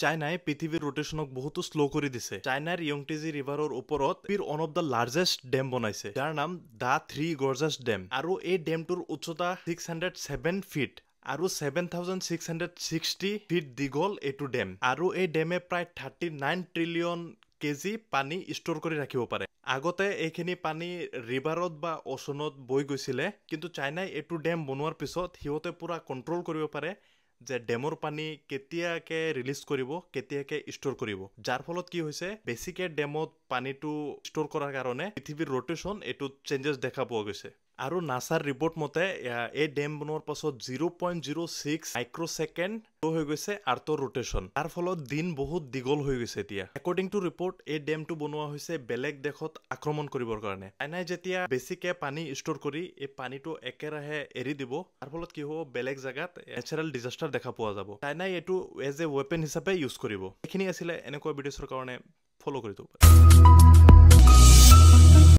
চাইনাই পৃথিৱীৰ ৰোটেশনক বহুতো স্লো কৰি দিছে। চাইনাৰ ইয়ংটিজি ৰিভাৰৰ ওপৰত পৃথিৱীৰ one of the largest dam বনাইছে, যাৰ নাম দা থ্ৰী গৰ্জাছ ডেম। আৰু এই ডেমটোৰ উচ্চতা 607 ফিট আৰু 7660 ফিট দীঘল এইটো ডেম। আৰু এই ডেমে প্ৰায় 39 ট্ৰিলিয়ন কেজি পানী ষ্ট'ৰ কৰি ৰাখিব পাৰে। আগতে এইখিনি পানী ৰিভাৰত বা অচনত বৈ গৈছিলে, কিন্তু চাইনাই এইটো ডেম বনোৱাৰ পিছত সিহঁতে পুৰা কণ্ট্ৰল কৰিব পাৰে যে ডেমৰ পানী কেতিয়াকে ৰিলিজ কৰিব, কেতিয়াকে ষ্ট'ৰ কৰিব। যাৰ ফলত কি হৈছে, বেছিকে ডেমত পানীটো ষ্ট'ৰ কৰাৰ কাৰণে পৃথিৱীৰ ৰোটেশন এইটো চেঞ্জেছ দেখা পোৱা গৈছে। আৰু নাছাৰ ৰিপৰ্ট মতে এই ডেম বনোৱাৰ পাছত 0.06 মাইক্ৰ'ছেকেণ্ড হৈ গৈছে আৰ্থৰ ৰোটেশন। তাৰ ফলত দিন বহুত দীঘল হৈ গৈছে এতিয়া। একৰ্ডিং টু ৰিপৰ্ট এই ডেমটো বনোৱা হৈছে বেলেগ দেশত আক্ৰমণ কৰিবৰ কাৰণে। চাইনাই যেতিয়া বেছিকে পানী ষ্ট'ৰ কৰি এই পানীটো একেৰাহে এৰি দিব, তাৰ ফলত কি হ'ব, বেলেগ জেগাত নেচাৰেল ডিজাষ্টাৰ দেখা পোৱা যাব। চাইনাই এইটো এজ এ ৱেপন হিচাপে ইউজ কৰিব। এইখিনি আছিলে এনেকুৱা ভিডিঅ'ছৰ কাৰণে ফ'ল' কৰি দিব পাৰে।